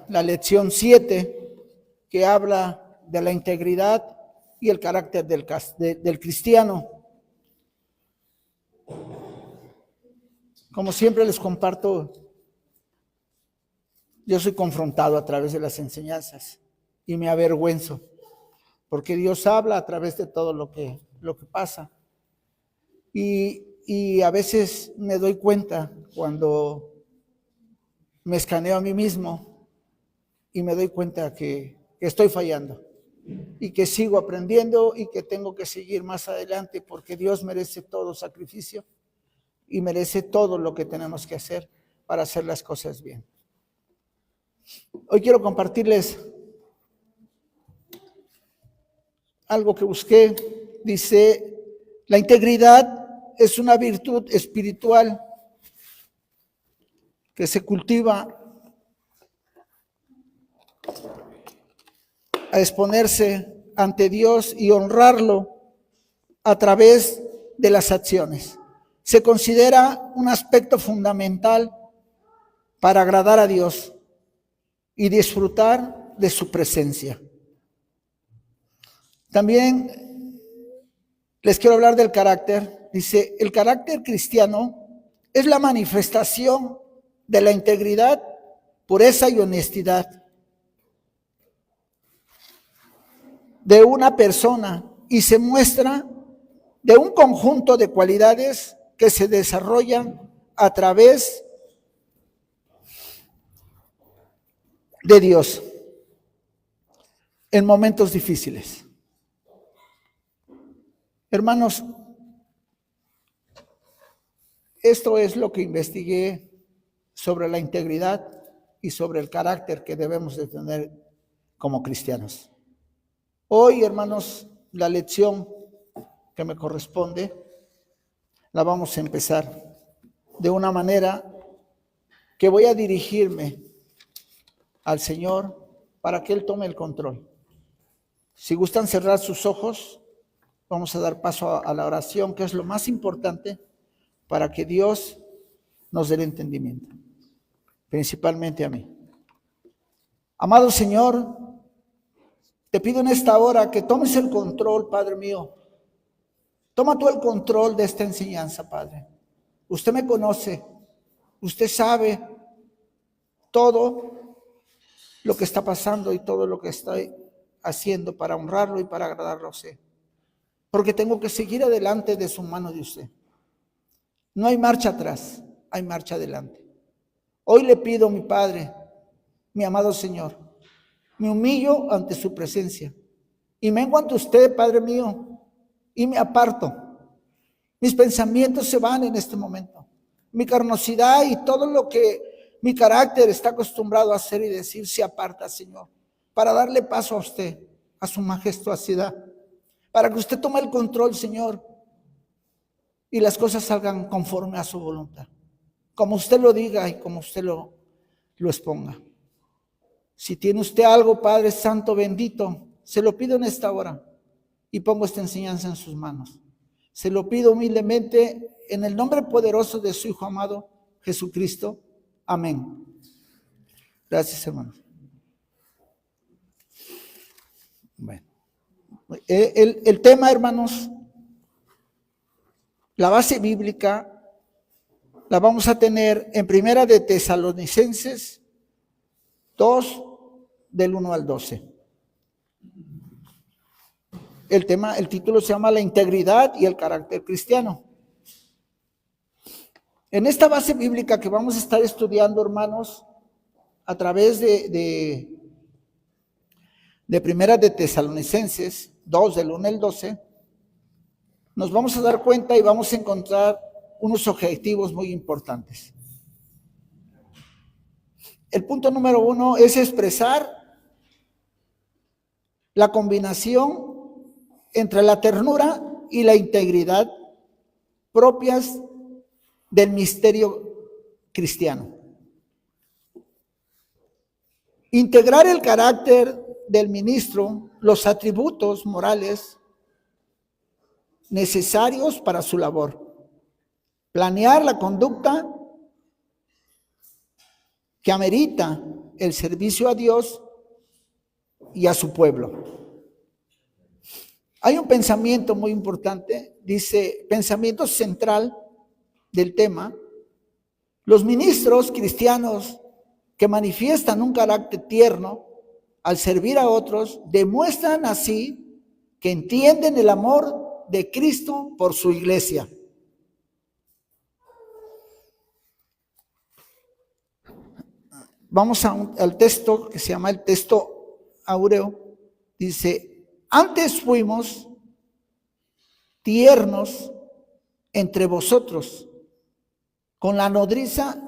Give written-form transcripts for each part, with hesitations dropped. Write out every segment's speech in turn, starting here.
la lección 7, que habla de la integridad y el carácter del cristiano. Como siempre les comparto, yo soy confrontado a través de las enseñanzas y me avergüenzo, porque Dios habla a través de todo lo que pasa. Y a veces me doy cuenta cuando me escaneo a mí mismo y me doy cuenta que estoy fallando y que sigo aprendiendo y que tengo que seguir más adelante, porque Dios merece todo sacrificio y merece todo lo que tenemos que hacer para hacer las cosas bien. Hoy quiero compartirles algo que busqué. Dice: la integridad es una virtud espiritual que se cultiva a exponerse ante Dios y honrarlo a través de las acciones. Se considera un aspecto fundamental para agradar a Dios y disfrutar de su presencia. También les quiero hablar del carácter. Dice: el carácter cristiano es la manifestación de la integridad, pureza y honestidad de una persona, y se muestra de un conjunto de cualidades que se desarrollan a través de Dios en momentos difíciles. Hermanos, esto es lo que investigué sobre la integridad y sobre el carácter que debemos de tener como cristianos. Hoy, hermanos, la lección que me corresponde la vamos a empezar de una manera que voy a dirigirme al Señor para que Él tome el control. Si gustan cerrar sus ojos, vamos a dar paso a la oración, que es lo más importante para que Dios nos dé el entendimiento, principalmente a mí. Amado Señor, te pido en esta hora que tomes el control, Padre mío. Toma tú el control de esta enseñanza, Padre. Usted me conoce, usted sabe todo lo que está pasando y todo lo que estoy haciendo para honrarlo y para agradarlo a usted. Porque tengo que seguir adelante de su mano de usted. No hay marcha atrás, hay marcha adelante. Hoy le pido, mi Padre, mi amado Señor, me humillo ante su presencia y vengo ante usted, Padre mío, y me aparto. Mis pensamientos se van en este momento. Mi carnosidad y todo lo que mi carácter está acostumbrado a hacer y decir se aparta, Señor, para darle paso a usted, a su majestuosidad, para que usted tome el control, Señor, y las cosas salgan conforme a su voluntad, como usted lo diga y como usted lo exponga. Si tiene usted algo, Padre Santo bendito, se lo pido en esta hora y pongo esta enseñanza en sus manos. Se lo pido humildemente en el nombre poderoso de su Hijo amado Jesucristo. Amén. Gracias, hermanos. Bueno, el tema, hermanos, la base bíblica la vamos a tener en Primera de Tesalonicenses 2, del 1 al 12. El título se llama La integridad y el carácter cristiano. En esta base bíblica que vamos a estar estudiando, hermanos, a través de Primera de Tesalonicenses 2, del 1 al 12, nos vamos a dar cuenta y vamos a encontrar unos objetivos muy importantes. El punto número 1 es expresar la combinación entre la ternura y la integridad propias del misterio cristiano. Integrar el carácter del ministro, los atributos morales necesarios para su labor. Planear la conducta que amerita el servicio a Dios y a su pueblo. Hay un pensamiento muy importante, dice, pensamiento central del tema. Los ministros cristianos que manifiestan un carácter tierno al servir a otros, demuestran así que entienden el amor de Cristo por su iglesia. Vamos al texto que se llama el texto áureo. Dice, antes fuimos tiernos entre vosotros, como la nodriza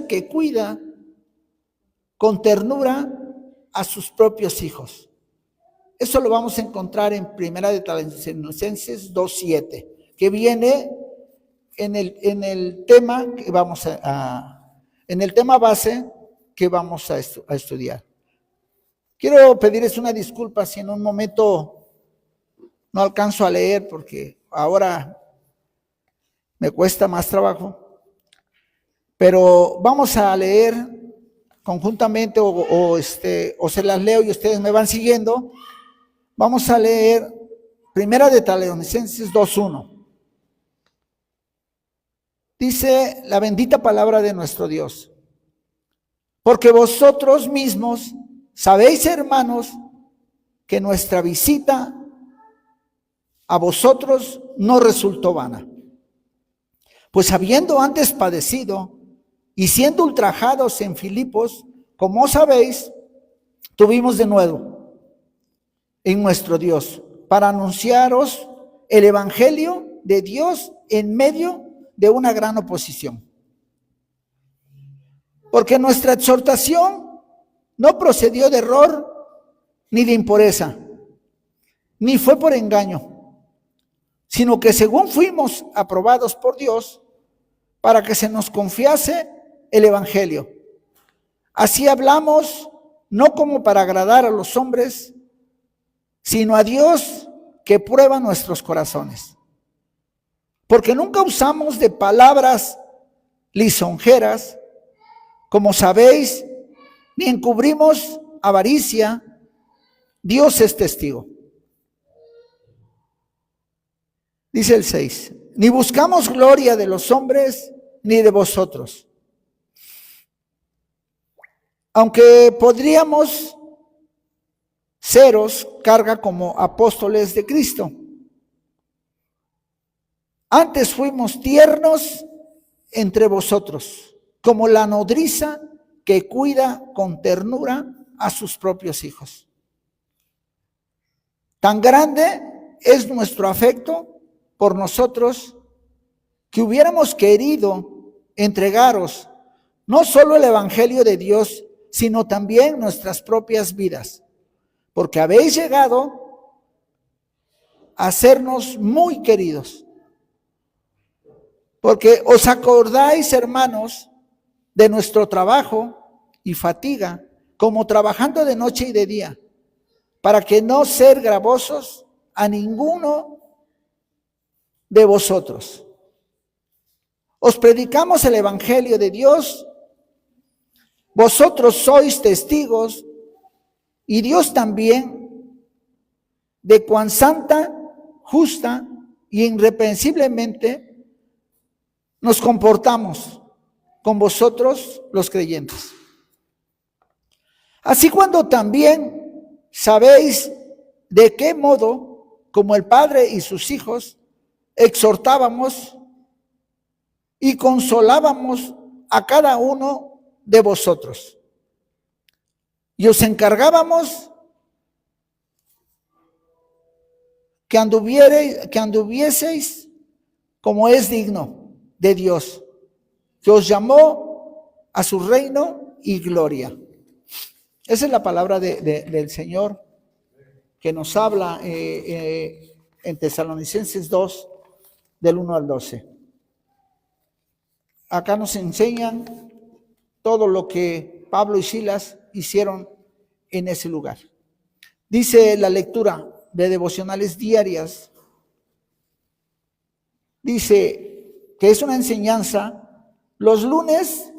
que cuida con ternura a sus propios hijos. Eso lo vamos a encontrar en Primera de Tesalonicenses 2:7, que viene en el tema que en el tema base que vamos a estudiar. Quiero pedirles una disculpa si en un momento no alcanzo a leer, porque ahora me cuesta más trabajo, pero vamos a leer conjuntamente o se las leo y ustedes me van siguiendo. Vamos a leer Primera de Tesalonicenses 2:1. Dice la bendita palabra de nuestro Dios: porque vosotros mismos sabéis, hermanos, que nuestra visita a vosotros no resultó vana. Pues habiendo antes padecido y siendo ultrajados en Filipos, como sabéis, tuvimos de nuevo en nuestro Dios para anunciaros el evangelio de Dios en medio de una gran oposición. Porque nuestra exhortación no procedió de error ni de impureza, ni fue por engaño, sino que según fuimos aprobados por Dios para que se nos confiase el evangelio. Así hablamos, no como para agradar a los hombres, sino a Dios que prueba nuestros corazones. Porque nunca usamos de palabras lisonjeras, como sabéis, ni encubrimos avaricia. Dios es testigo. Dice el 6, ni buscamos gloria de los hombres ni de vosotros, aunque podríamos seros carga como apóstoles de Cristo. Antes fuimos tiernos entre vosotros, como la nodriza que cuida con ternura a sus propios hijos. Tan grande es nuestro afecto por nosotros que hubiéramos querido entregaros no solo el evangelio de Dios, sino también nuestras propias vidas, porque habéis llegado a sernos muy queridos. Porque os acordáis, hermanos, de nuestro trabajo y fatiga, como trabajando de noche y de día, para que no ser gravosos a ninguno de vosotros. Os predicamos el evangelio de Dios, vosotros sois testigos, y Dios también, de cuán santa, justa y irreprensiblemente nos comportamos con vosotros los creyentes. Así cuando también sabéis de qué modo, como el Padre y sus hijos, exhortábamos y consolábamos a cada uno de vosotros. Y os encargábamos que anduvieseis como es digno de Dios, que os llamó a su reino y gloria. Esa es la palabra del Señor que nos habla en Tesalonicenses 2, del 1 al 12. Acá nos enseñan todo lo que Pablo y Silas hicieron en ese lugar. Dice la lectura de devocionales diarias, dice que es una enseñanza. Los lunes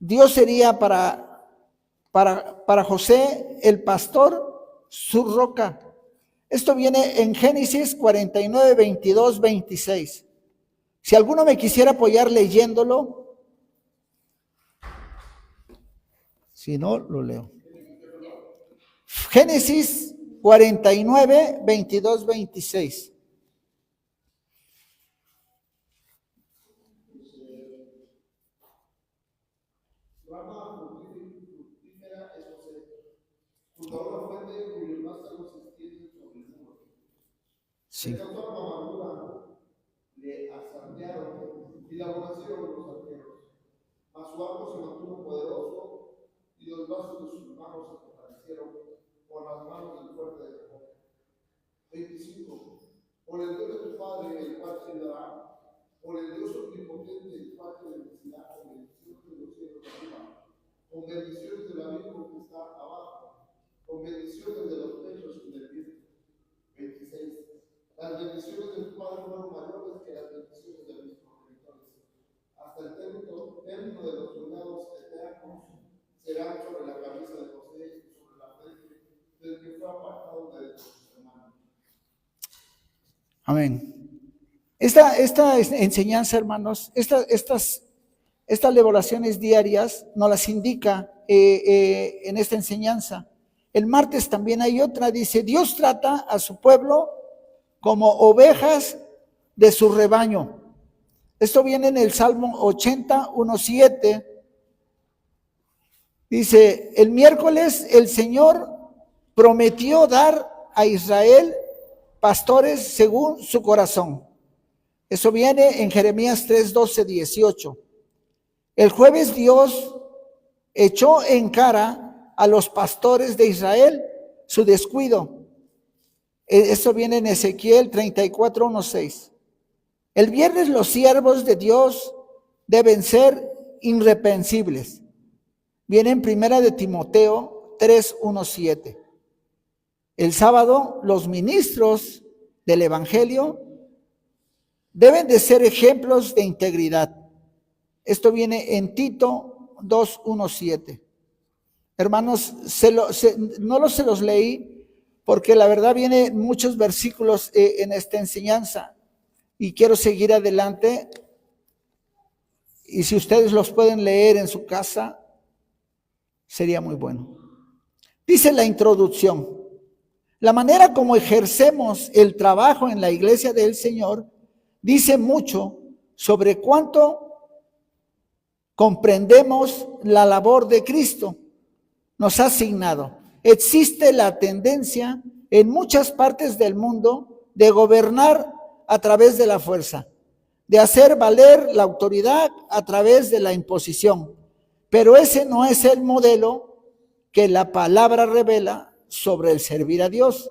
Dios sería para José el pastor, su roca. Esto viene en Génesis 49, 22, 26. Si alguno me quisiera apoyar leyéndolo, si no, lo leo. Génesis 49, 22, 26. Sí. Le asaltearon y le aborrecieron los arqueros. Mas su arco se mantuvo poderoso y los brazos de sus manos se fortalecieron por las manos del fuerte de Jacob. 25. Por el Dios de tu Padre, el cual te dará, por el Dios omnipotente, el cual te bendecirá con bendiciones de los cielos de arriba, con bendiciones del abismo que está abajo, con bendiciones de los pechos y del vientre. 26. Las bendiciones de tu Padre fueron mayores que las bendiciones de mis progenitores. Hasta el término de los lugares eternos serán sobre la cabeza de José y sobre la frente del que fue apartado de sus hermanos. Amén. Esta enseñanza, hermanos, estas elaboraciones diarias nos las indica en esta enseñanza. El martes también hay otra, dice, Dios trata a su pueblo como ovejas de su rebaño. Esto viene en el Salmo 80, 1:7. Dice, el miércoles el Señor prometió dar a Israel pastores según su corazón. Eso viene en Jeremías 3, 12, 18. El jueves Dios echó en cara a los pastores de Israel su descuido. Eso viene en Ezequiel 34, 1, 6. El viernes los siervos de Dios deben ser irreprensibles. Viene en Primera de Timoteo 3, 1, 7. El sábado los ministros del Evangelio deben de ser ejemplos de integridad. Esto viene en Tito 2, 1, 7. Hermanos, no se los leí porque la verdad viene muchos versículos en esta enseñanza y quiero seguir adelante. Y si ustedes los pueden leer en su casa, sería muy bueno. Dice la introducción, la manera como ejercemos el trabajo en la iglesia del Señor dice mucho sobre cuánto comprendemos la labor de Cristo nos ha asignado. Existe la tendencia en muchas partes del mundo de gobernar a través de la fuerza, de hacer valer la autoridad a través de la imposición. Pero ese no es el modelo que la palabra revela sobre el servir a Dios.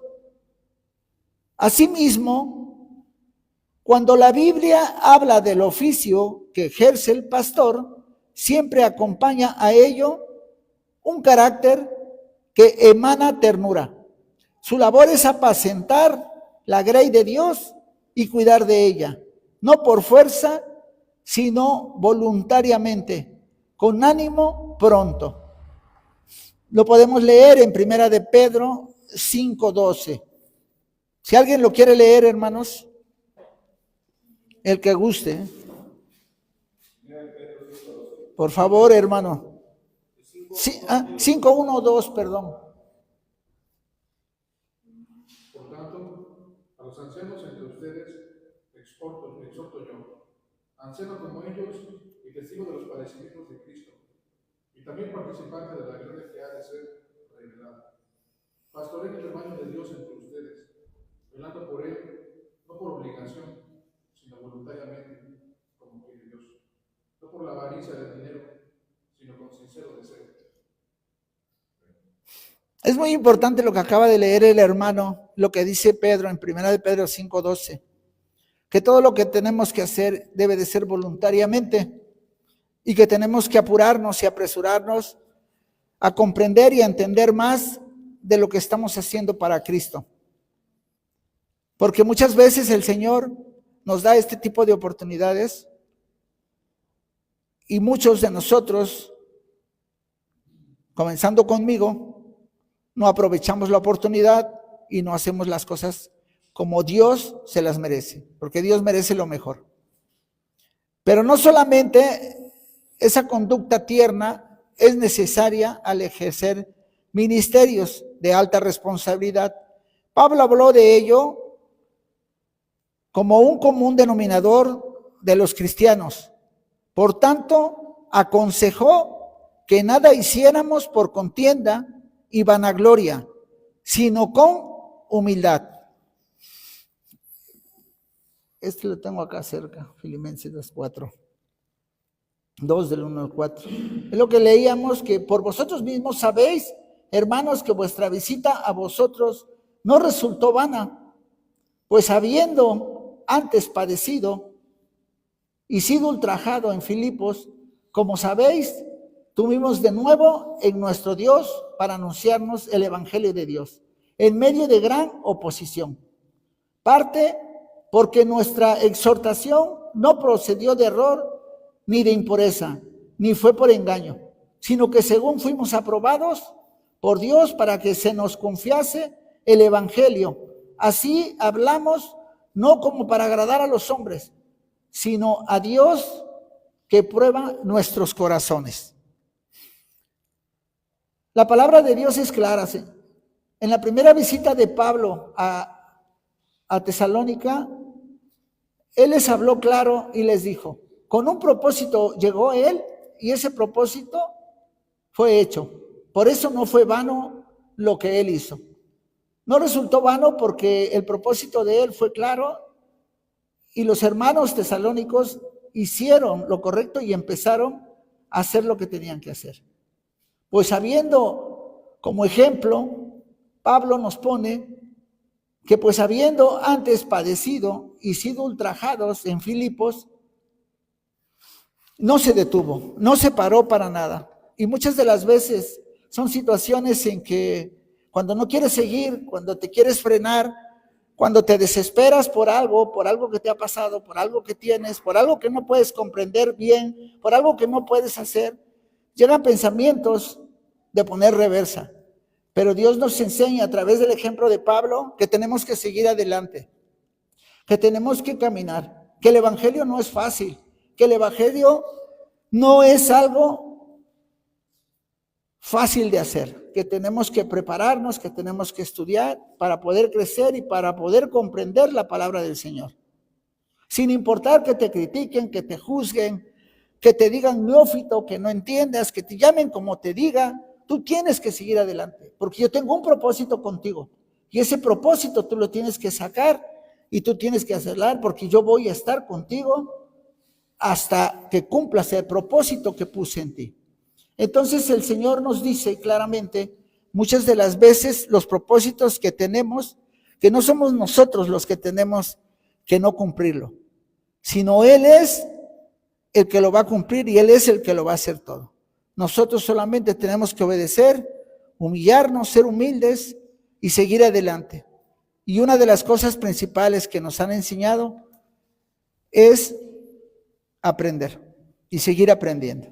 Asimismo, cuando la Biblia habla del oficio que ejerce el pastor, siempre acompaña a ello un carácter que emana ternura. Su labor es apacentar la grey de Dios y cuidar de ella, no por fuerza, sino voluntariamente, con ánimo pronto. Lo podemos leer en Primera de Pedro 5:12. Si alguien lo quiere leer, hermanos, el que guste. Por favor, hermano. 5:1-2, perdón. Por tanto, a los ancianos entre ustedes exhorto yo, anciano como ellos y testigo de los padecimientos de Cristo, y también participante de la gloria que ha de ser revelada. Pastoreen el rebaño de Dios entre ustedes, velando por él, no por obligación, sino voluntariamente, como quiere Dios, no por la avaricia del dinero, sino con sincero deseo. Es muy importante lo que acaba de leer el hermano, lo que dice Pedro en 1 de Pedro 5:12, que todo lo que tenemos que hacer debe de ser voluntariamente y que tenemos que apurarnos y apresurarnos a comprender y a entender más de lo que estamos haciendo para Cristo. Porque muchas veces el Señor nos da este tipo de oportunidades y muchos de nosotros comenzando conmigo, no aprovechamos la oportunidad y no hacemos las cosas como Dios se las merece, porque Dios merece lo mejor. Pero no solamente esa conducta tierna es necesaria al ejercer ministerios de alta responsabilidad. Pablo habló de ello como un común denominador de los cristianos. Por tanto, aconsejó que nada hiciéramos por contienda y vanagloria, sino con humildad. Este lo tengo acá cerca, Filipenses 2:4. 2 del 1 al 4. Es lo que leíamos, que por vosotros mismos sabéis, hermanos, que vuestra visita a vosotros no resultó vana, pues habiendo antes padecido y sido ultrajado en Filipos, como sabéis, tuvimos de nuevo en nuestro Dios para anunciarnos el evangelio de Dios, en medio de gran oposición. Parte porque nuestra exhortación no procedió de error, ni de impureza, ni fue por engaño, sino que según fuimos aprobados por Dios para que se nos confiase el evangelio. Así hablamos, no como para agradar a los hombres, sino a Dios que prueba nuestros corazones. La palabra de Dios es clara. ¿Sí? En la primera visita de Pablo a Tesalónica, él les habló claro y les dijo, con un propósito llegó él y ese propósito fue hecho. Por eso no fue vano lo que él hizo. No resultó vano porque el propósito de él fue claro y los hermanos tesalónicos hicieron lo correcto y empezaron a hacer lo que tenían que hacer. Pues habiendo como ejemplo, Pablo nos pone que pues habiendo antes padecido y sido ultrajados en Filipos, no se detuvo, no se paró para nada. Y muchas de las veces son situaciones en que cuando no quieres seguir, cuando te quieres frenar, cuando te desesperas por algo que te ha pasado, por algo que tienes, por algo que no puedes comprender bien, por algo que no puedes hacer, llegan pensamientos de poner reversa. Pero Dios nos enseña a través del ejemplo de Pablo que tenemos que seguir adelante, que tenemos que caminar, que el evangelio no es fácil, que el evangelio no es algo fácil de hacer, que tenemos que prepararnos, que tenemos que estudiar para poder crecer y para poder comprender la palabra del Señor. Sin importar que te critiquen, que te juzguen, que te digan neófito, que no entiendas, que te llamen como te digan, tú tienes que seguir adelante, porque yo tengo un propósito contigo y ese propósito tú lo tienes que sacar y tú tienes que hacerlo porque yo voy a estar contigo hasta que cumplas el propósito que puse en ti. Entonces el Señor nos dice claramente, muchas de las veces los propósitos que tenemos, que no somos nosotros los que tenemos que no cumplirlo, sino Él es el que lo va a cumplir y Él es el que lo va a hacer todo. Nosotros solamente tenemos que obedecer, humillarnos, ser humildes y seguir adelante. Y una de las cosas principales que nos han enseñado es aprender y seguir aprendiendo.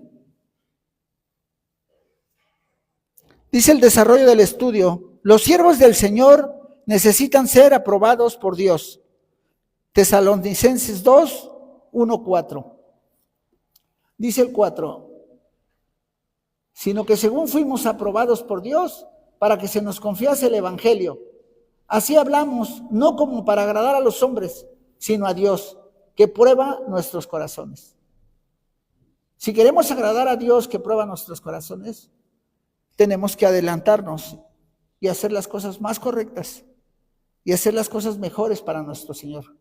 Dice el desarrollo del estudio, los siervos del Señor necesitan ser aprobados por Dios. Tesalonicenses 2, 1, 4. Dice el 4, sino que según fuimos aprobados por Dios para que se nos confiase el evangelio. Así hablamos, no como para agradar a los hombres, sino a Dios, que prueba nuestros corazones. Si queremos agradar a Dios que prueba nuestros corazones, tenemos que adelantarnos y hacer las cosas más correctas y hacer las cosas mejores para nuestro Señor.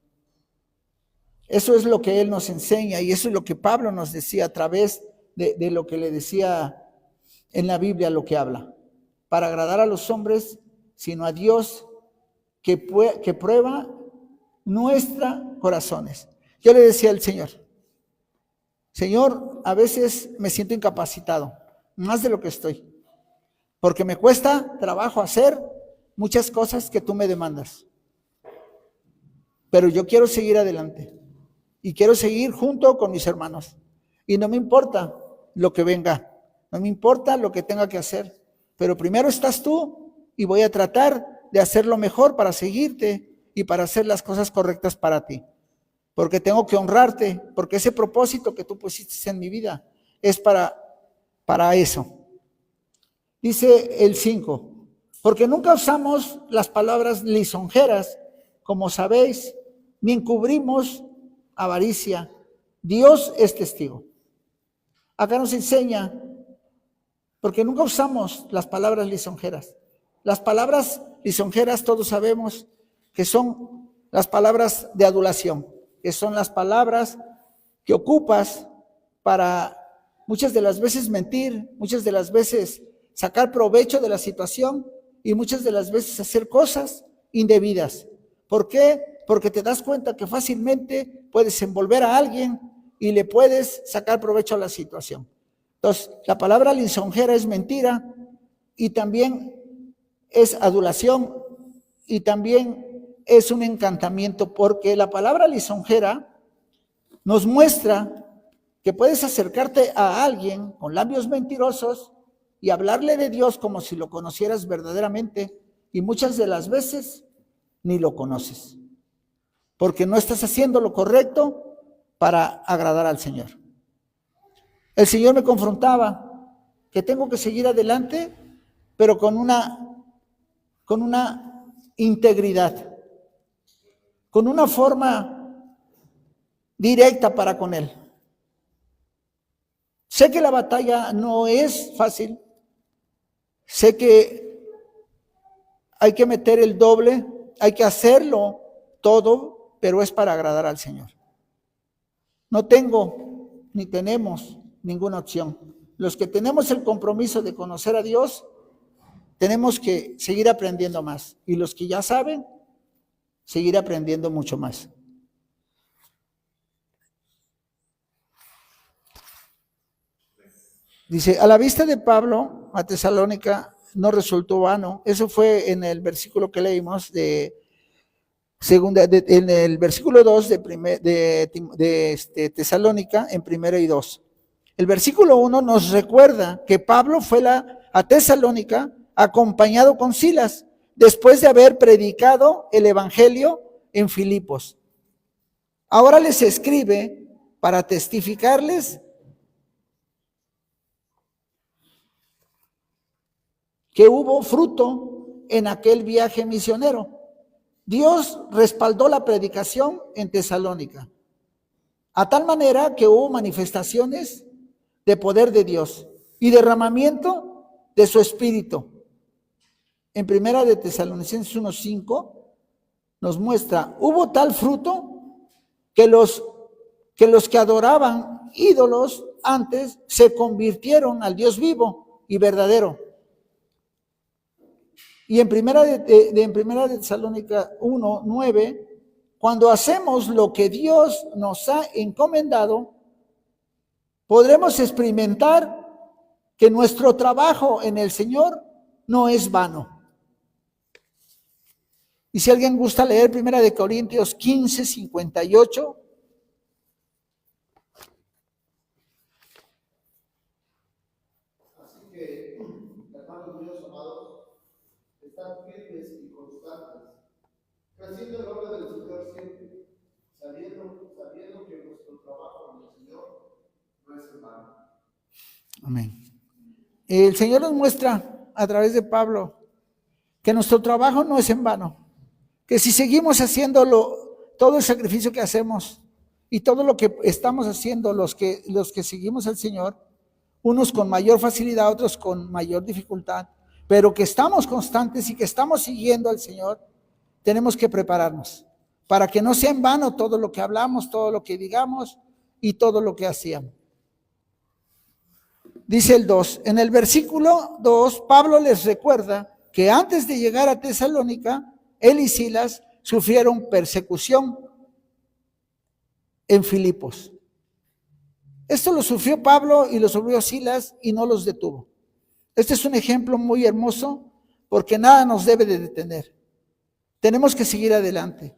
Eso es lo que Él nos enseña y eso es lo que Pablo nos decía a través de lo que le decía en la Biblia, lo que habla. Para agradar a los hombres, sino a Dios que prueba nuestros corazones. Yo le decía al Señor, Señor, a veces me siento incapacitado, más de lo que estoy, porque me cuesta trabajo hacer muchas cosas que tú me demandas. Pero yo quiero seguir adelante y quiero seguir junto con mis hermanos. Y no me importa lo que venga, No me importa lo que tenga que hacer, pero primero estás tú y voy a tratar de hacer lo mejor para seguirte y para hacer las cosas correctas para ti. Porque tengo que honrarte, porque ese propósito que tú pusiste en mi vida es para eso. Dice el 5, porque nunca usamos las palabras lisonjeras, como sabéis, ni encubrimos avaricia. Dios es testigo. Acá nos enseña, porque nunca usamos las palabras lisonjeras. Las palabras lisonjeras todos sabemos que son las palabras de adulación, que son las palabras que ocupas para muchas de las veces mentir, muchas de las veces sacar provecho de la situación y muchas de las veces hacer cosas indebidas. ¿Por qué? Porque te das cuenta que fácilmente puedes envolver a alguien y le puedes sacar provecho a la situación. Entonces, la palabra lisonjera es mentira y también es adulación y también es un encantamiento, porque la palabra lisonjera nos muestra que puedes acercarte a alguien con labios mentirosos y hablarle de Dios como si lo conocieras verdaderamente, y muchas de las veces ni lo conoces, porque no estás haciendo lo correcto para agradar al Señor. El Señor me confrontaba que tengo que seguir adelante, pero con una integridad, con una forma directa para con Él. Sé que la batalla no es fácil, sé que hay que meter el doble, hay que hacerlo todo, pero es para agradar al Señor. No tengo ni tenemos ninguna opción. Los que tenemos el compromiso de conocer a Dios, tenemos que seguir aprendiendo más. Y los que ya saben, seguir aprendiendo mucho más. Dice, a la vista de Pablo, a Tesalónica no resultó vano. Eso fue en el versículo que leímos en el versículo 2 de Tesalónica, en 1 y 2. El versículo 1 nos recuerda que Pablo fue a Tesalónica acompañado con Silas, después de haber predicado el evangelio en Filipos. Ahora les escribe para testificarles que hubo fruto en aquel viaje misionero. Dios respaldó la predicación en Tesalónica, a tal manera que hubo manifestaciones de poder de Dios y derramamiento de su espíritu. En 1 de Tesalonicenses 1:5 nos muestra, hubo tal fruto que los que adoraban ídolos antes se convirtieron al Dios vivo y verdadero. Y en 1 de Tesalónica 1:9, cuando hacemos lo que Dios nos ha encomendado, podremos experimentar que nuestro trabajo en el Señor no es vano. Y si alguien gusta leer 1 de Corintios 15:58. Así que, hermanos míos amados, estad firmes y constantes, creciendo en el nombre del Señor siempre, sabiendo que nuestro trabajo en el Señor no es en vano. Amén. El Señor nos muestra a través de Pablo que nuestro trabajo no es en vano, que si seguimos haciéndolo, todo el sacrificio que hacemos y todo lo que estamos haciendo, los que seguimos al Señor, unos con mayor facilidad, otros con mayor dificultad, pero que estamos constantes y que estamos siguiendo al Señor, tenemos que prepararnos para que no sea en vano todo lo que hablamos, todo lo que digamos y todo lo que hacíamos. Dice el 2, en el versículo 2, Pablo les recuerda que antes de llegar a Tesalónica, él y Silas sufrieron persecución en Filipos. Esto lo sufrió Pablo y lo sufrió Silas y no los detuvo. Este es un ejemplo muy hermoso porque nada nos debe de detener. Tenemos que seguir adelante.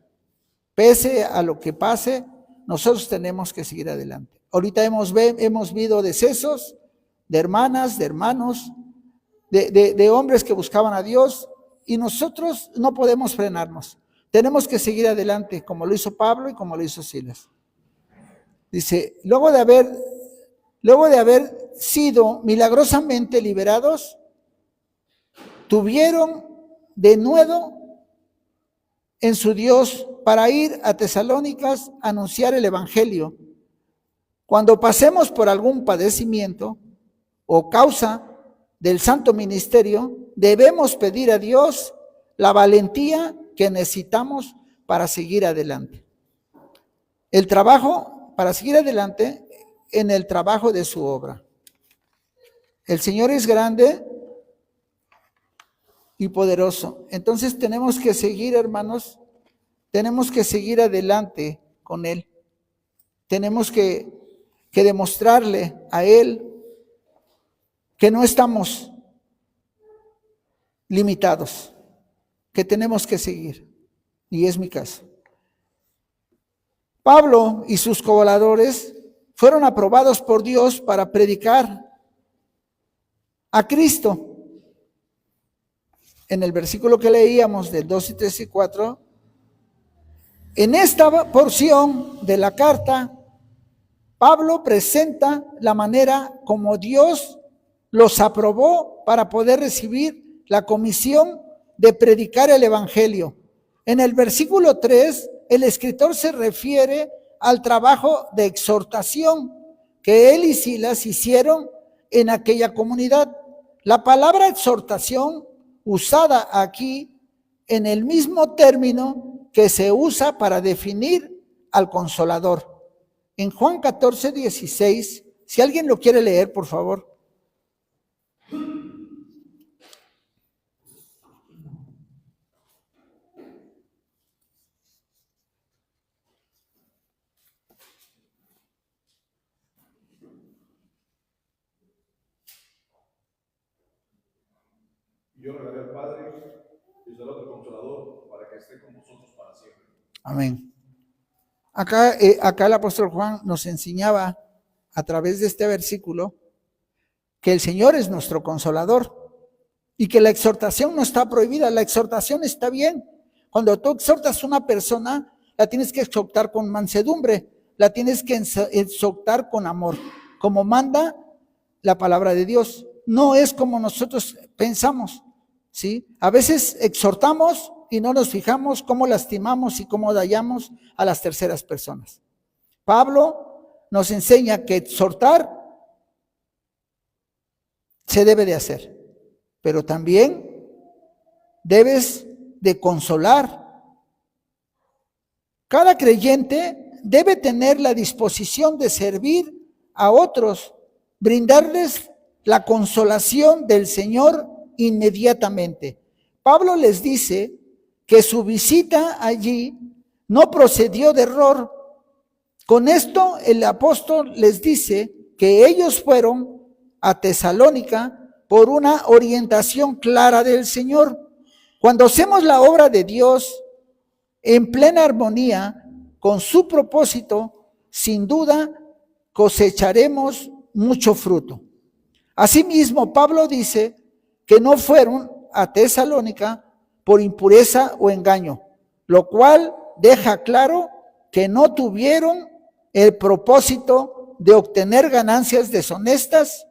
Pese a lo que pase, nosotros tenemos que seguir adelante. Ahorita hemos habido decesos, de hermanas, de hermanos, de hombres que buscaban a Dios, y nosotros no podemos frenarnos. Tenemos que seguir adelante, como lo hizo Pablo y como lo hizo Silas. Dice, luego de haber sido milagrosamente liberados, tuvieron denuedo en su Dios para ir a Tesalónicas a anunciar el evangelio. Cuando pasemos por algún padecimiento o causa del santo ministerio, debemos pedir a Dios la valentía que necesitamos para seguir adelante. El trabajo, para seguir adelante en el trabajo de su obra. El Señor es grande y poderoso. Entonces tenemos que seguir, hermanos, tenemos que seguir adelante con Él. Tenemos que demostrarle a Él que no estamos limitados, que tenemos que seguir. Y es mi caso. Pablo y sus colaboradores fueron aprobados por Dios para predicar a Cristo. En el versículo que leíamos del 2 y 3 y 4, en esta porción de la carta, Pablo presenta la manera como Dios los aprobó para poder recibir la comisión de predicar el evangelio. En el versículo 3, el escritor se refiere al trabajo de exhortación que él y Silas hicieron en aquella comunidad. La palabra exhortación usada aquí en el mismo término que se usa para definir al Consolador. En Juan 14, 16, si alguien lo quiere leer, por favor. Yo rogaré al Padre y será otro Consolador para que esté con vosotros para siempre. Amén. Acá el apóstol Juan nos enseñaba a través de este versículo que el Señor es nuestro Consolador y que la exhortación no está prohibida. La exhortación está bien. Cuando tú exhortas a una persona, la tienes que exhortar con mansedumbre, la tienes que exhortar con amor, como manda la palabra de Dios. No es como nosotros pensamos, ¿sí? A veces exhortamos y no nos fijamos cómo lastimamos y cómo dañamos a las terceras personas. Pablo nos enseña que exhortar se debe de hacer, pero también debes de consolar. Cada creyente debe tener la disposición de servir a otros, brindarles la consolación del Señor inmediatamente. Pablo les dice que su visita allí no procedió de error. Con esto el apóstol les dice que ellos fueron a Tesalónica por una orientación clara del Señor. Cuando hacemos la obra de Dios en plena armonía con su propósito, sin duda cosecharemos mucho fruto. Asimismo, Pablo dice que no fueron a Tesalónica por impureza o engaño, lo cual deja claro que no tuvieron el propósito de obtener ganancias deshonestas,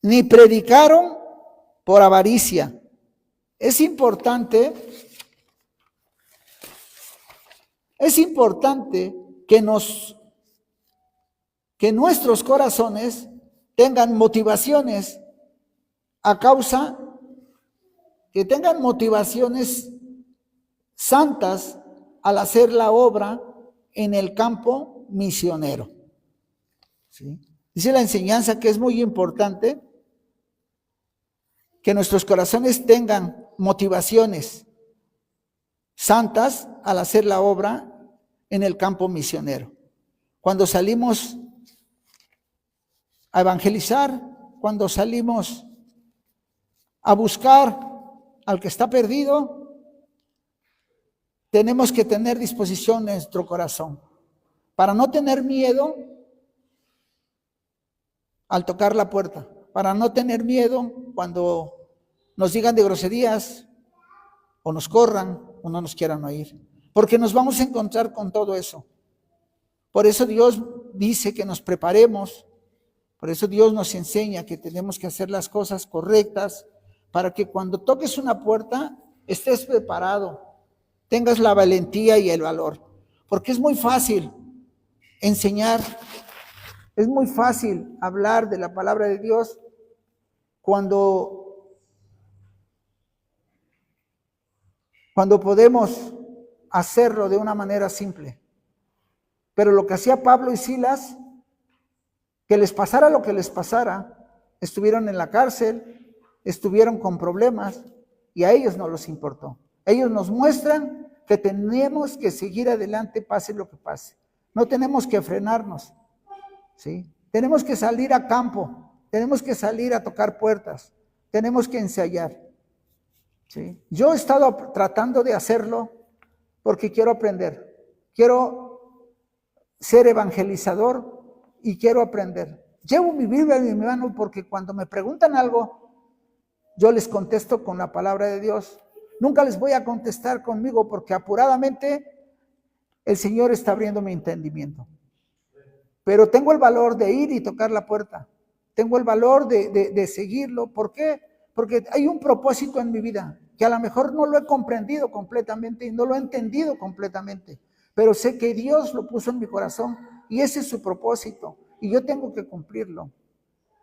ni predicaron por avaricia. Es importante que nuestros corazones tengan motivaciones que tengan motivaciones santas al hacer la obra en el campo misionero. ¿Sí? Dice la enseñanza que es muy importante que nuestros corazones tengan motivaciones santas al hacer la obra en el campo misionero. Cuando salimos a evangelizar, cuando salimos a buscar al que está perdido, tenemos que tener disposición en nuestro corazón para no tener miedo al tocar la puerta, para no tener miedo cuando nos digan de groserías o nos corran o no nos quieran oír, porque nos vamos a encontrar con todo eso. Por eso Dios dice que nos preparemos, por eso Dios nos enseña que tenemos que hacer las cosas correctas para que cuando toques una puerta estés preparado, tengas la valentía y el valor, porque es muy fácil enseñar, es muy fácil hablar de la palabra de Dios cuando podemos hacerlo de una manera simple. Pero lo que hacía Pablo y Silas, que les pasara lo que les pasara, estuvieron en la cárcel, estuvieron con problemas y a ellos no les importó. Ellos nos muestran que tenemos que seguir adelante pase lo que pase. No tenemos que frenarnos, ¿sí? Tenemos que salir a campo, tenemos que salir a tocar puertas, tenemos que ensayar, ¿sí? Yo he estado tratando de hacerlo porque quiero aprender, quiero ser evangelizador y quiero aprender. Llevo mi Biblia en mi mano porque cuando me preguntan algo, yo les contesto con la palabra de Dios. Nunca les voy a contestar conmigo porque apuradamente el Señor está abriendo mi entendimiento. Pero tengo el valor de ir y tocar la puerta. Tengo el valor de seguirlo. ¿Por qué? Porque hay un propósito en mi vida que a lo mejor no lo he comprendido completamente y no lo he entendido completamente. Pero sé que Dios lo puso en mi corazón y ese es su propósito y yo tengo que cumplirlo.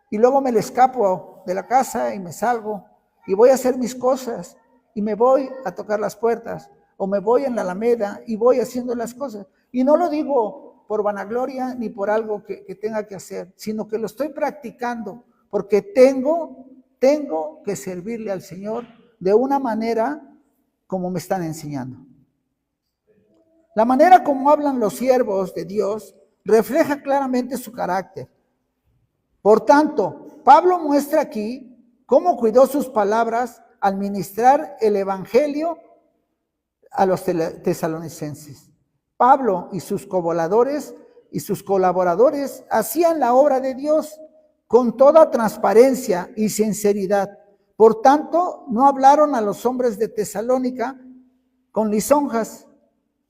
Y luego me le escapo de la casa y me salgo y voy a hacer mis cosas y me voy a tocar las puertas o me voy en la Alameda y voy haciendo las cosas. Y no lo digo por vanagloria ni por algo que tenga que hacer, sino que lo estoy practicando porque tengo que servirle al Señor de una manera como me están enseñando. La manera como hablan los siervos de Dios refleja claramente su carácter. Por tanto, Pablo muestra aquí cómo cuidó sus palabras al ministrar el evangelio a los tesalonicenses. Pablo y sus colaboradores hacían la obra de Dios con toda transparencia y sinceridad. Por tanto, no hablaron a los hombres de Tesalónica con lisonjas.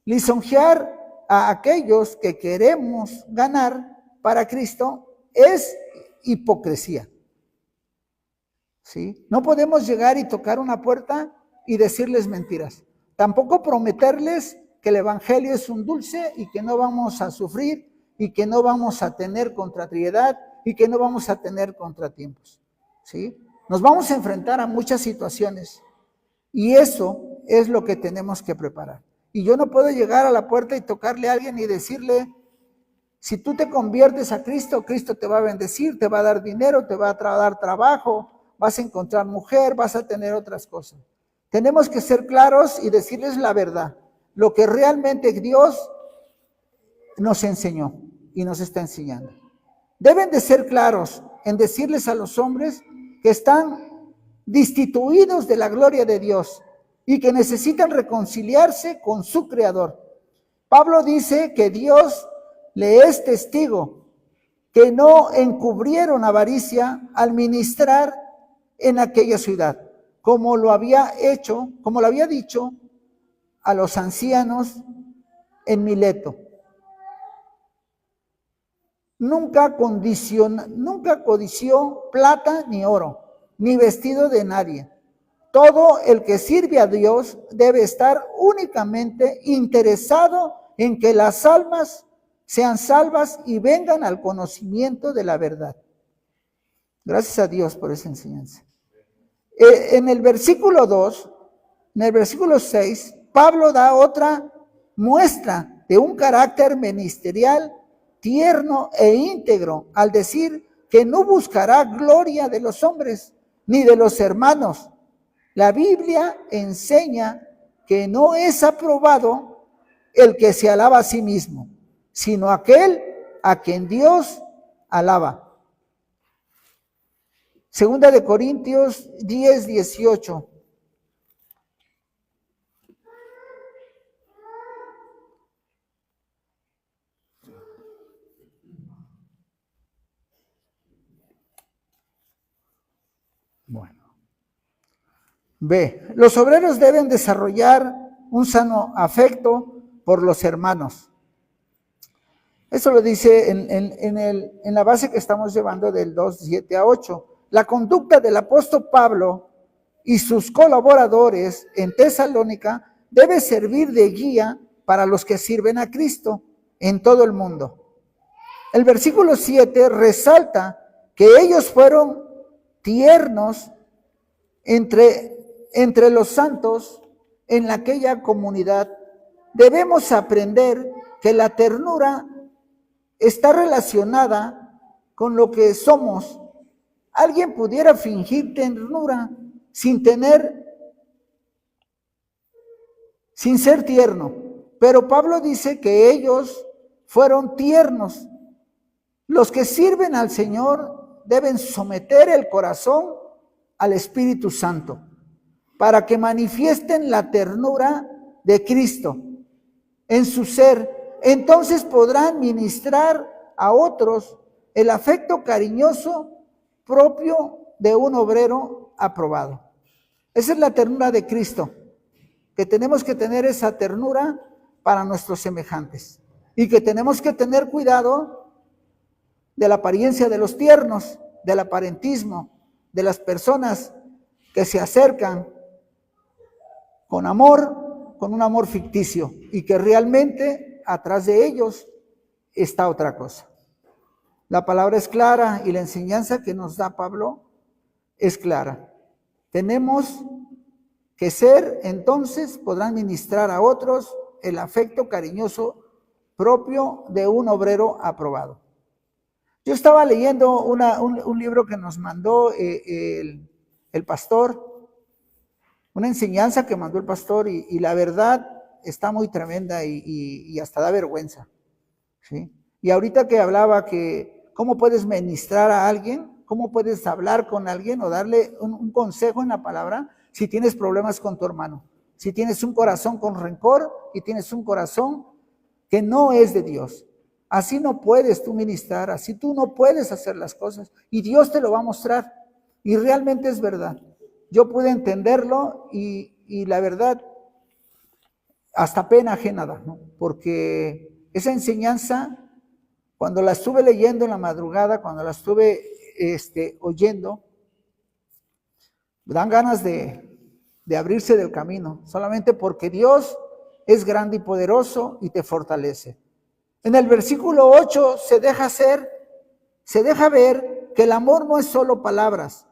Lisonjear a aquellos que queremos ganar para Cristo es hipocresía. ¿Sí? No podemos llegar y tocar una puerta y decirles mentiras. Tampoco prometerles que el evangelio es un dulce y que no vamos a sufrir y que no vamos a tener contrariedad y que no vamos a tener contratiempos. ¿Sí? Nos vamos a enfrentar a muchas situaciones y eso es lo que tenemos que preparar. Y yo no puedo llegar a la puerta y tocarle a alguien y decirle, si tú te conviertes a Cristo, Cristo te va a bendecir, te va a dar dinero, te va a dar trabajo, vas a encontrar mujer, vas a tener otras cosas. Tenemos que ser claros y decirles la verdad, lo que realmente Dios nos enseñó y nos está enseñando. Deben de ser claros en decirles a los hombres que están destituidos de la gloria de Dios y que necesitan reconciliarse con su Creador. Pablo dice que Dios le es testigo, que no encubrieron avaricia al ministrar en aquella ciudad, como lo había dicho a los ancianos en Mileto. Nunca codició plata ni oro, ni vestido de nadie. Todo el que sirve a Dios debe estar únicamente interesado en que las almas sean salvas y vengan al conocimiento de la verdad. Gracias a Dios por esa enseñanza. En el versículo 2, en el versículo 6, Pablo da otra muestra de un carácter ministerial tierno e íntegro al decir que no buscará gloria de los hombres ni de los hermanos. La Biblia enseña que no es aprobado el que se alaba a sí mismo, sino aquel a quien Dios alaba. Segunda de Corintios 10:18. Bueno. B. Los obreros deben desarrollar un sano afecto por los hermanos. Eso lo dice en la base que estamos llevando del 2:7 a 8. La conducta del apóstol Pablo y sus colaboradores en Tesalónica debe servir de guía para los que sirven a Cristo en todo el mundo. El versículo 7 resalta que ellos fueron tiernos entre los santos en aquella comunidad. Debemos aprender que la ternura está relacionada con lo que somos. Alguien pudiera fingir ternura sin ser tierno, pero Pablo dice que ellos fueron tiernos. Los que sirven al Señor deben someter el corazón al Espíritu Santo para que manifiesten la ternura de Cristo en su ser. Entonces podrán ministrar a otros el afecto cariñoso propio de un obrero aprobado. Esa es la ternura de Cristo, que tenemos que tener esa ternura para nuestros semejantes y que tenemos que tener cuidado de la apariencia de los tiernos, del aparentismo, de las personas que se acercan con amor, con un amor ficticio y que realmente atrás de ellos está otra cosa. La palabra es clara y la enseñanza que nos da Pablo es clara. Tenemos que ser, entonces, podrán ministrar a otros el afecto cariñoso propio de un obrero aprobado. Yo estaba leyendo un libro que nos mandó el pastor, una enseñanza que mandó el pastor y la verdad está muy tremenda y hasta da vergüenza, ¿sí? Y ahorita que hablaba que cómo puedes ministrar a alguien, cómo puedes hablar con alguien o darle un consejo en la palabra si tienes problemas con tu hermano, si tienes un corazón con rencor y tienes un corazón que no es de Dios. Así no puedes tú ministrar, así tú no puedes hacer las cosas y Dios te lo va a mostrar y realmente es verdad. Yo pude entenderlo y la verdad hasta pena ajena da, ¿no? Porque esa enseñanza, cuando la estuve leyendo en la madrugada, cuando la estuve oyendo, dan ganas de abrirse del camino, solamente porque Dios es grande y poderoso y te fortalece. En el versículo 8 se deja ver que el amor no es solo palabras,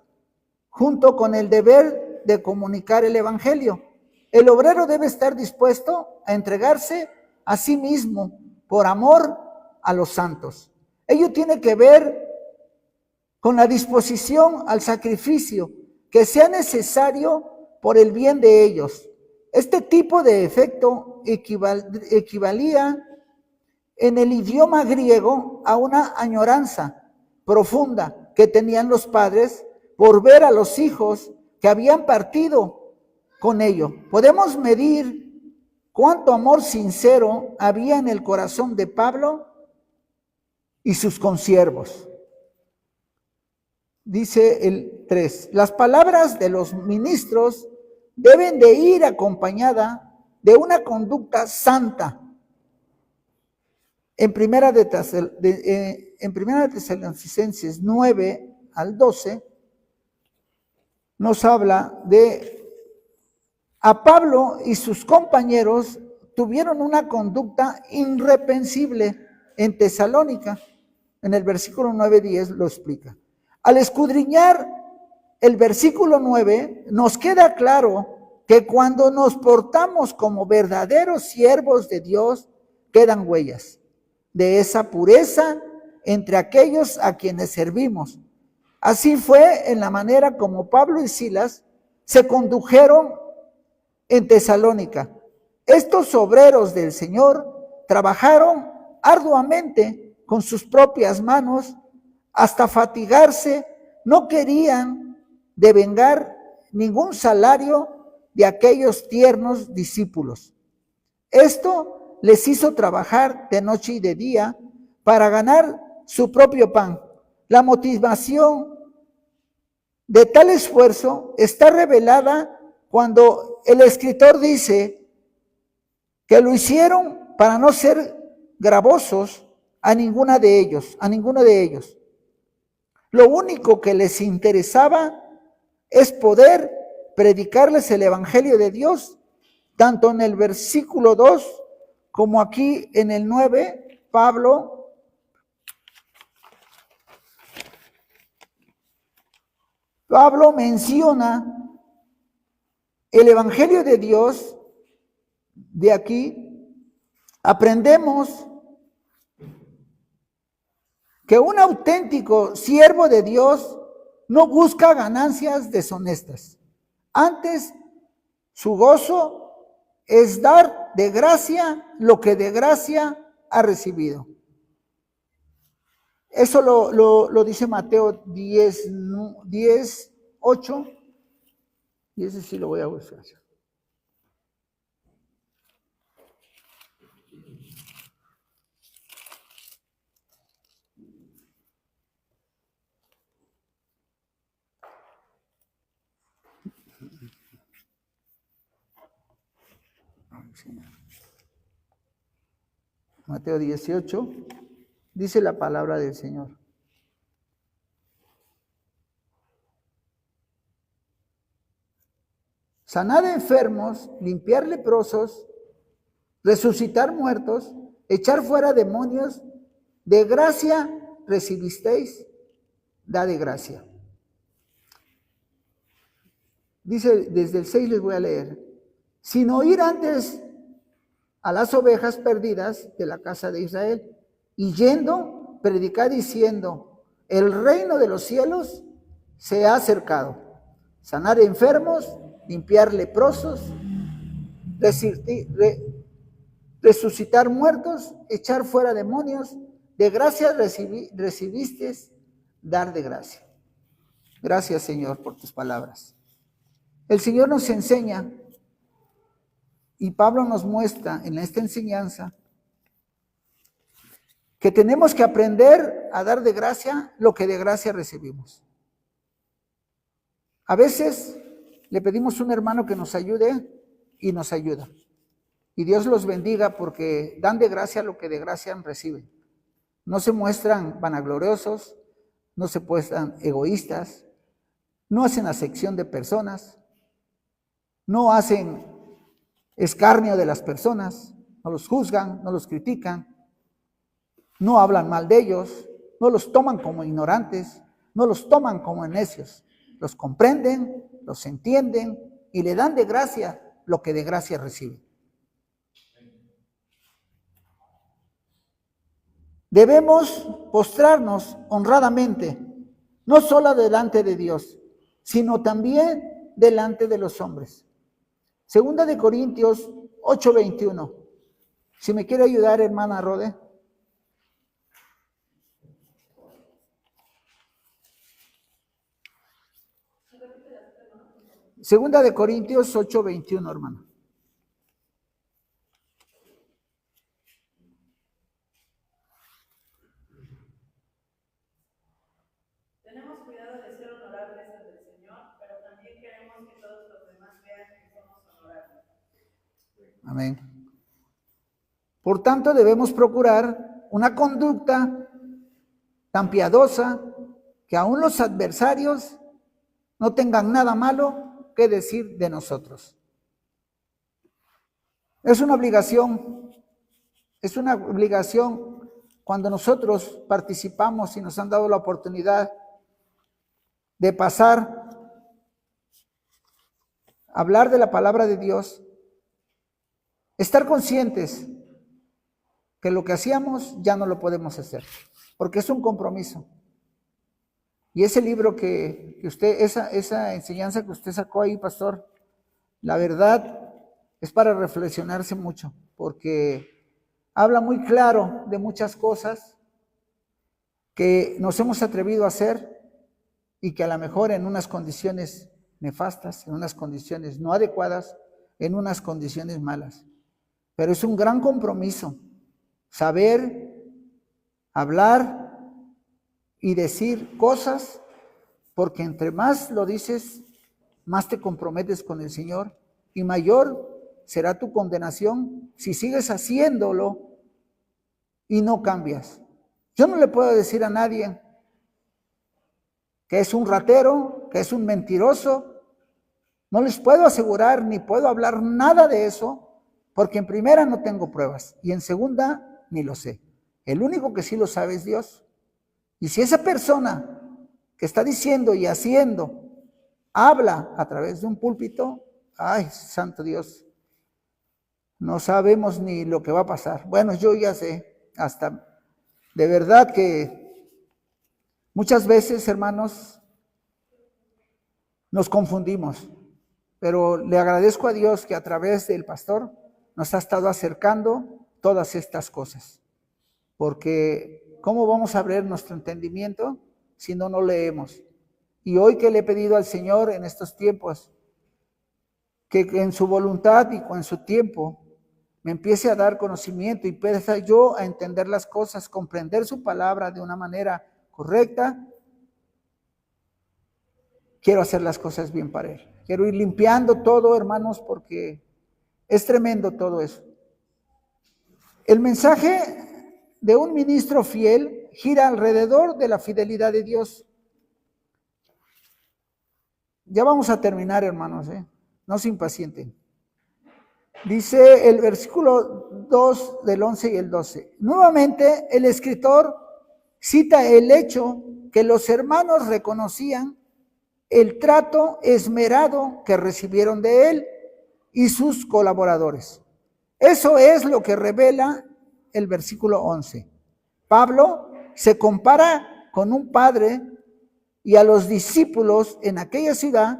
junto con el deber de comunicar el evangelio. El obrero debe estar dispuesto a entregarse a sí mismo por amor a los santos. Ello tiene que ver con la disposición al sacrificio que sea necesario por el bien de ellos. Este tipo de efecto equivalía en el idioma griego a una añoranza profunda que tenían los padres por ver a los hijos que habían partido con ello. Podemos medir cuánto amor sincero había en el corazón de Pablo y sus consiervos. Dice el 3, las palabras de los ministros deben de ir acompañada de una conducta santa. En primera de Tesalonicenses 9 al 12 nos habla de a Pablo y sus compañeros tuvieron una conducta irreprensible en Tesalónica. En el versículo 9-10 lo explica. Al escudriñar el versículo 9 nos queda claro que cuando nos portamos como verdaderos siervos de Dios quedan huellas de esa pureza entre aquellos a quienes servimos. Así fue en la manera como Pablo y Silas se condujeron en Tesalónica. Estos obreros del Señor trabajaron arduamente con sus propias manos hasta fatigarse. No querían devengar ningún salario de aquellos tiernos discípulos. Esto les hizo trabajar de noche y de día para ganar su propio pan. La motivación de tal esfuerzo está revelada cuando el escritor dice que lo hicieron para no ser gravosos a ninguno de ellos. Lo único que les interesaba es poder predicarles el evangelio de Dios, tanto en el versículo 2 como aquí en el 9, Pablo menciona el evangelio de Dios. De aquí aprendemos que un auténtico siervo de Dios no busca ganancias deshonestas. Antes, su gozo es dar de gracia lo que de gracia ha recibido. Eso lo dice Mateo 10, 8, y ese sí lo voy a buscar. Mateo 18, dice la palabra del Señor. Sanar enfermos, limpiar leprosos, resucitar muertos, echar fuera demonios, de gracia recibisteis, da de gracia. Dice, desde el 6 les voy a leer. Sin oír antes a las ovejas perdidas de la casa de Israel, y yendo, predicar diciendo, el reino de los cielos se ha acercado. Sanar enfermos, limpiar leprosos, resucitar muertos, echar fuera demonios, de gracia recibiste, dar de gracia. Gracias, Señor, por tus palabras. El Señor nos enseña, y Pablo nos muestra en esta enseñanza, que tenemos que aprender a dar de gracia lo que de gracia recibimos. A veces le pedimos a un hermano que nos ayude y nos ayuda. Y Dios los bendiga porque dan de gracia lo que de gracia reciben. No se muestran vanagloriosos, no se muestran egoístas, no hacen acepción de personas, no hacen escarnio de las personas, no los juzgan, no los critican, no hablan mal de ellos, no los toman como ignorantes, no los toman como necios, los comprenden, los entienden y le dan de gracia lo que de gracia reciben. Debemos postrarnos honradamente, no solo delante de Dios, sino también delante de los hombres. Segunda de Corintios 8:21. Si me quiere ayudar, hermana Rode. Segunda de Corintios 8:21, hermano. Tenemos cuidado de ser honorables ante el Señor, pero también queremos que todos los demás vean que somos honorables. Amén. Por tanto, debemos procurar una conducta tan piadosa que aún los adversarios no tengan nada malo que decir de nosotros. Es una obligación cuando nosotros participamos y nos han dado la oportunidad de pasar, hablar de la palabra de Dios, estar conscientes que lo que hacíamos ya no lo podemos hacer, porque es un compromiso. Y ese libro que usted, esa enseñanza que usted sacó ahí, pastor, la verdad es para reflexionarse mucho, porque habla muy claro de muchas cosas que nos hemos atrevido a hacer y que a lo mejor en unas condiciones nefastas, en unas condiciones no adecuadas, en unas condiciones malas. Pero es un gran compromiso saber hablar y decir cosas porque entre más lo dices, más te comprometes con el Señor y mayor será tu condenación si sigues haciéndolo y no cambias. Yo no le puedo decir a nadie que es un ratero, que es un mentiroso. No les puedo asegurar ni puedo hablar nada de eso, porque en primera no tengo pruebas y en segunda ni lo sé. El único que sí lo sabe es Dios. Y si esa persona que está diciendo y haciendo habla a través de un púlpito, ay, santo Dios, no sabemos ni lo que va a pasar. Bueno, yo ya sé, hasta de verdad que muchas veces, hermanos, nos confundimos, pero le agradezco a Dios que a través del pastor nos ha estado acercando todas estas cosas, porque ¿cómo vamos a abrir nuestro entendimiento si no leemos? Y hoy que le he pedido al Señor en estos tiempos, que en su voluntad y con su tiempo me empiece a dar conocimiento y empiece yo a entender las cosas, comprender su palabra de una manera correcta, quiero hacer las cosas bien para Él. Quiero ir limpiando todo, hermanos, porque es tremendo todo eso. El mensaje de un ministro fiel gira alrededor de la fidelidad de Dios. Ya vamos a terminar, hermanos, no se impacienten. Dice el versículo 2 del 11 y el 12. Nuevamente el escritor cita el hecho que los hermanos reconocían el trato esmerado que recibieron de él y sus colaboradores. Eso es lo que revela el versículo 11. Pablo se compara con un padre y a los discípulos en aquella ciudad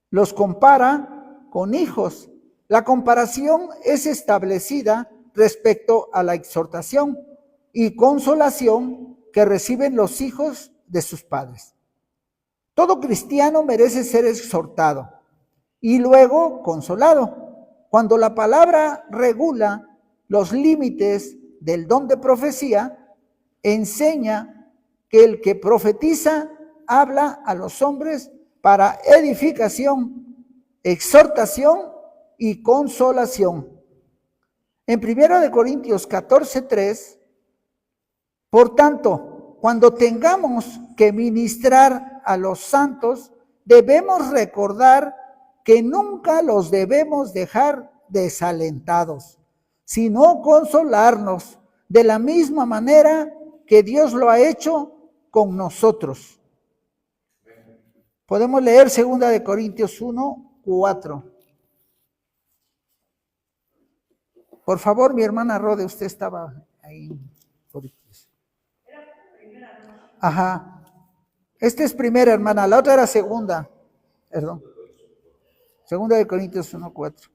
los compara con hijos. La comparación es establecida respecto a la exhortación y consolación que reciben los hijos de sus padres. Todo cristiano merece ser exhortado y luego consolado. Cuando la palabra regula los límites del don de profecía, enseña que el que profetiza habla a los hombres para edificación, exhortación y consolación. En 1 Corintios 14:3, por tanto, cuando tengamos que ministrar a los santos, debemos recordar que nunca los debemos dejar desalentados, sino consolarnos de la misma manera que Dios lo ha hecho con nosotros. Podemos leer 2 Corintios 1:4. Por favor, mi hermana Rode, usted estaba ahí. Ajá. Esta es primera, hermana, la otra era segunda. Perdón. 2 Corintios 1:4.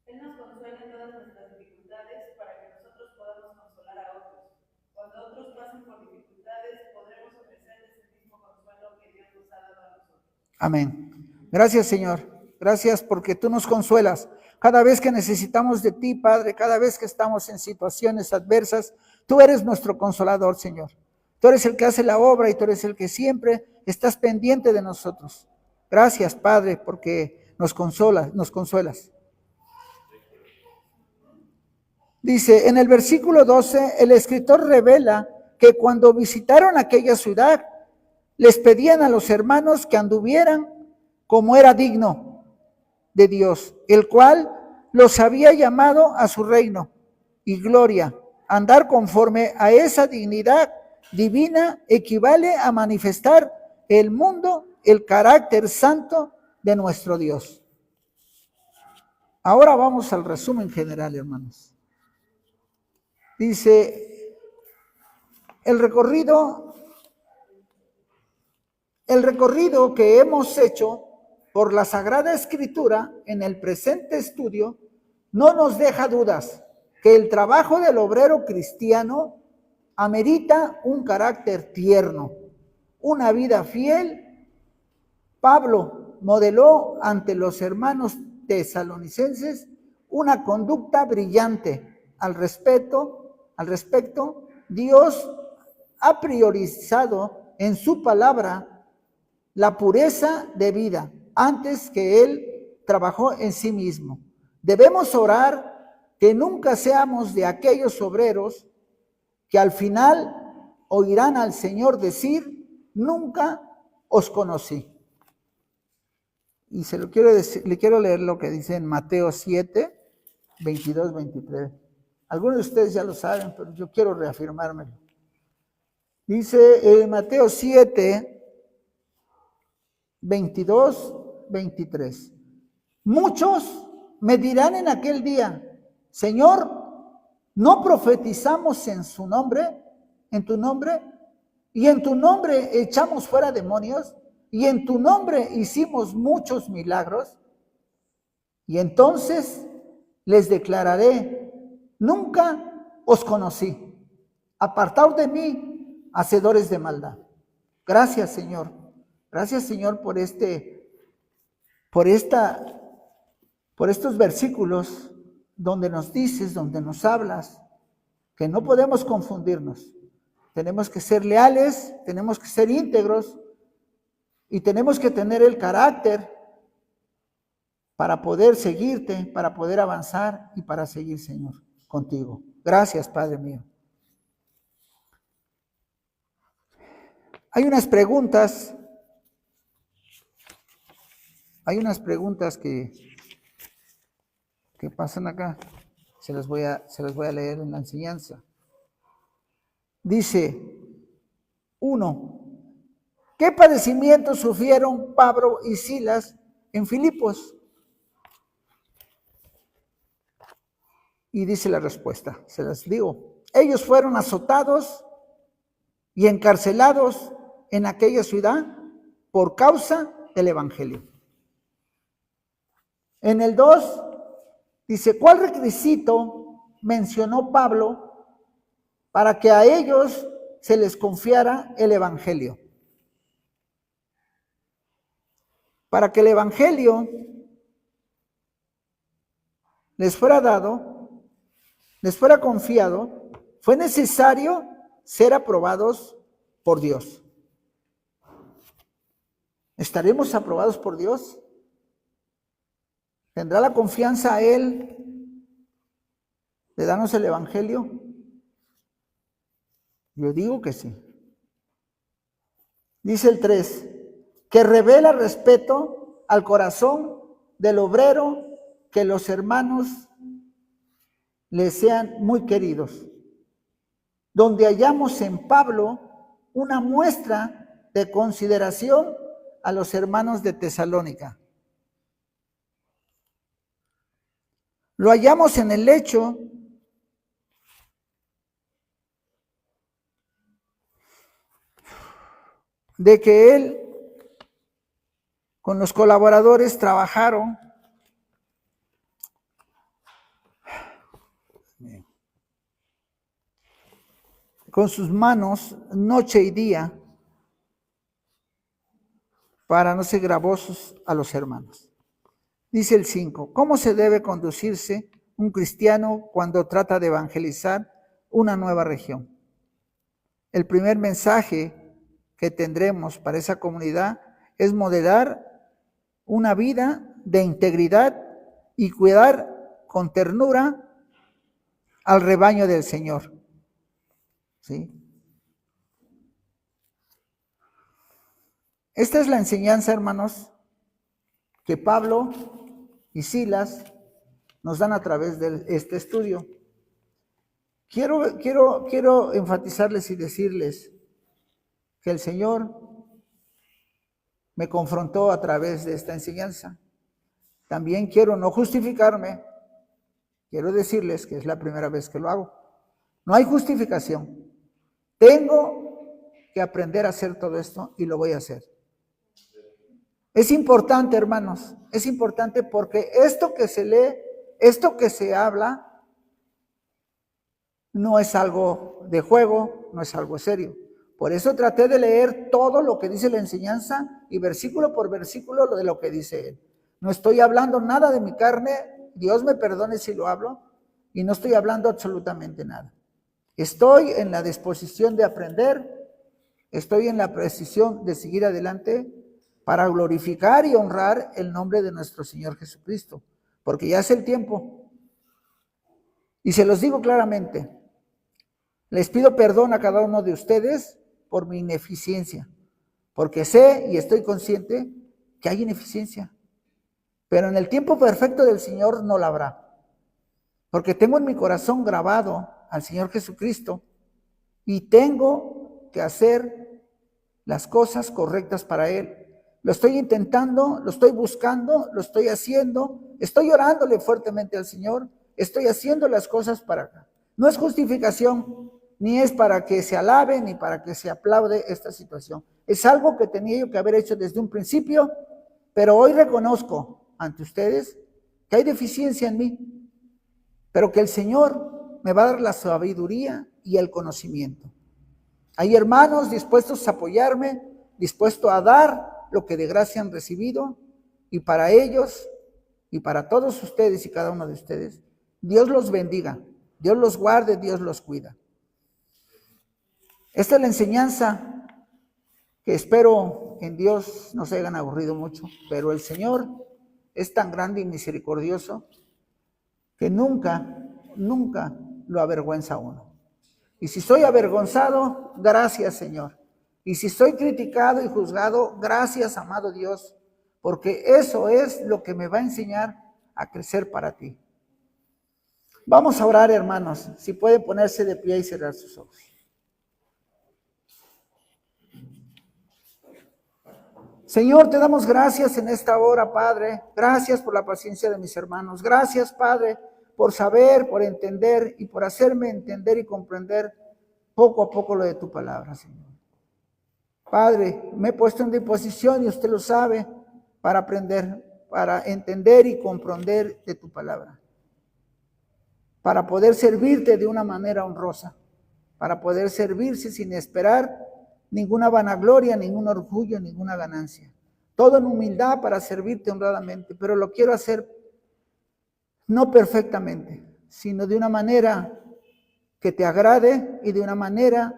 Él nos consuela en todas nuestras dificultades para que nosotros podamos consolar a otros. Cuando otros pasen por dificultades, podremos ofrecerles el mismo consuelo que Dios nos ha dado a nosotros. Amén. Gracias, Señor. Gracias porque tú nos consuelas. Cada vez que necesitamos de ti, Padre, cada vez que estamos en situaciones adversas, tú eres nuestro consolador, Señor. Tú eres el que hace la obra y tú eres el que siempre estás pendiente de nosotros. Gracias, Padre, porque nos consuelas. Dice, en el versículo 12, el escritor revela que cuando visitaron aquella ciudad, les pedían a los hermanos que anduvieran como era digno de Dios, el cual los había llamado a su reino y gloria. Andar conforme a esa dignidad divina equivale a manifestar el mundo, el carácter santo de nuestro Dios. Ahora vamos al resumen general, hermanos. Dice, el recorrido que hemos hecho por la Sagrada Escritura en el presente estudio no nos deja dudas que el trabajo del obrero cristiano amerita un carácter tierno, una vida fiel. Pablo modeló ante los hermanos tesalonicenses una conducta brillante al respeto, al respecto, Dios ha priorizado en su palabra la pureza de vida antes que Él trabajó en sí mismo. Debemos orar que nunca seamos de aquellos obreros que al final oirán al Señor decir, nunca os conocí. Y se lo quiero decir, le quiero leer lo que dice en Mateo 7, 22, 23. Algunos de ustedes ya lo saben, pero yo quiero reafirmármelo. Dice en Mateo 7, 22, 23. Muchos me dirán en aquel día, Señor, ¿no profetizamos en su nombre, en tu nombre? Y en tu nombre echamos fuera demonios, y en tu nombre hicimos muchos milagros. Y entonces les declararé, nunca os conocí. Apartaos de mí, hacedores de maldad. Gracias, Señor. Gracias, Señor, por estos versículos donde nos dices, donde nos hablas, que no podemos confundirnos. Tenemos que ser leales, tenemos que ser íntegros y tenemos que tener el carácter para poder seguirte, para poder avanzar y para seguir, Señor, contigo. Gracias, Padre mío. Hay unas preguntas que pasan acá. Se las voy a leer en la enseñanza. Dice, 1. ¿Qué padecimientos sufrieron Pablo y Silas en Filipos? Y dice la respuesta, se las digo. Ellos fueron azotados y encarcelados en aquella ciudad por causa del Evangelio. En el 2 dice, ¿cuál requisito mencionó Pablo para que a ellos se les confiara el Evangelio? Para que el Evangelio les fuera dado, les fuera confiado, fue necesario ser aprobados por Dios. ¿Estaremos aprobados por Dios? ¿Tendrá la confianza a Él de darnos el Evangelio? Yo digo que sí. Dice el 3, que revela respeto al corazón del obrero, que los hermanos le sean muy queridos. Donde hallamos en Pablo una muestra de consideración a los hermanos de Tesalónica. Lo hallamos en el hecho de que él con los colaboradores trabajaron con sus manos noche y día para no ser gravosos a los hermanos. Dice el 5, ¿cómo se debe conducirse un cristiano cuando trata de evangelizar una nueva región? El primer mensaje que tendremos para esa comunidad es modelar una vida de integridad y cuidar con ternura al rebaño del Señor. ¿Sí? Esta es la enseñanza, hermanos, que Pablo y Silas nos dan a través de este estudio. Quiero enfatizarles y decirles que el Señor me confrontó a través de esta enseñanza. También quiero no justificarme, quiero decirles que es la primera vez que lo hago. No hay justificación. Tengo que aprender a hacer todo esto y lo voy a hacer. Es importante, hermanos, es importante porque esto que se lee, esto que se habla, no es algo de juego, no es algo serio. Por eso traté de leer todo lo que dice la enseñanza y versículo por versículo de lo que dice él. No estoy hablando nada de mi carne, Dios me perdone si lo hablo, y no estoy hablando absolutamente nada. Estoy en la disposición de aprender, estoy en la precisión de seguir adelante para glorificar y honrar el nombre de nuestro Señor Jesucristo, porque ya es el tiempo. Y se los digo claramente, les pido perdón a cada uno de ustedes por mi ineficiencia, porque sé y estoy consciente que hay ineficiencia, pero en el tiempo perfecto del Señor no la habrá, porque tengo en mi corazón grabado al Señor Jesucristo y tengo que hacer las cosas correctas para Él. Lo estoy intentando, lo estoy buscando, lo estoy haciendo, estoy orándole fuertemente al Señor, estoy haciendo las cosas para acá. No es justificación, ni es para que se alabe, ni para que se aplaude esta situación. Es algo que tenía yo que haber hecho desde un principio, pero hoy reconozco ante ustedes que hay deficiencia en mí, pero que el Señor me va a dar la sabiduría y el conocimiento. Hay hermanos dispuestos a apoyarme, dispuestos a dar lo que de gracia han recibido, y para ellos y para todos ustedes y cada uno de ustedes, Dios los bendiga, Dios los guarde, Dios los cuida. Esta es la enseñanza que espero en Dios no se hayan aburrido mucho, pero el Señor es tan grande y misericordioso que nunca lo avergüenza a uno. Y si soy avergonzado, gracias, Señor. Y si soy criticado y juzgado, gracias, amado Dios, porque eso es lo que me va a enseñar a crecer para ti. Vamos a orar, hermanos, si pueden ponerse de pie y cerrar sus ojos. Señor, te damos gracias en esta hora, Padre. Gracias por la paciencia de mis hermanos. Gracias, Padre, por saber, por entender y por hacerme entender y comprender poco a poco lo de tu palabra, Señor. Padre, me he puesto en disposición, y usted lo sabe, para aprender, para entender y comprender de tu palabra, para poder servirte de una manera honrosa, para poder servirse sin esperar ninguna vanagloria, ningún orgullo, ninguna ganancia. Todo en humildad para servirte honradamente, pero lo quiero hacer no perfectamente, sino de una manera que te agrade y de una manera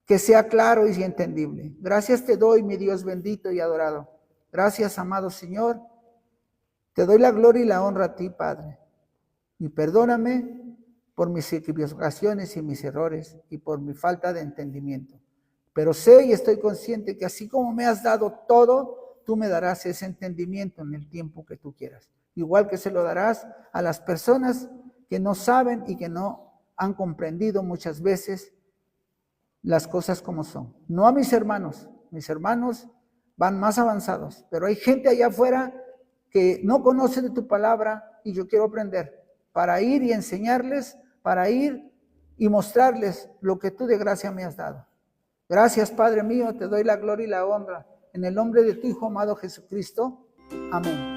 que sea claro y entendible. Gracias te doy, mi Dios bendito y adorado. Gracias, amado Señor. Te doy la gloria y la honra a ti, Padre. Y perdóname por mis equivocaciones y mis errores y por mi falta de entendimiento. Pero sé y estoy consciente que así como me has dado todo, tú me darás ese entendimiento en el tiempo que tú quieras. Igual que se lo darás a las personas que no saben y que no han comprendido muchas veces las cosas como son. No a mis hermanos van más avanzados, pero hay gente allá afuera que no conoce de tu palabra y yo quiero aprender para ir y enseñarles, para ir y mostrarles lo que tú de gracia me has dado. Gracias, Padre mío, te doy la gloria y la honra en el nombre de tu Hijo amado Jesucristo. Amén.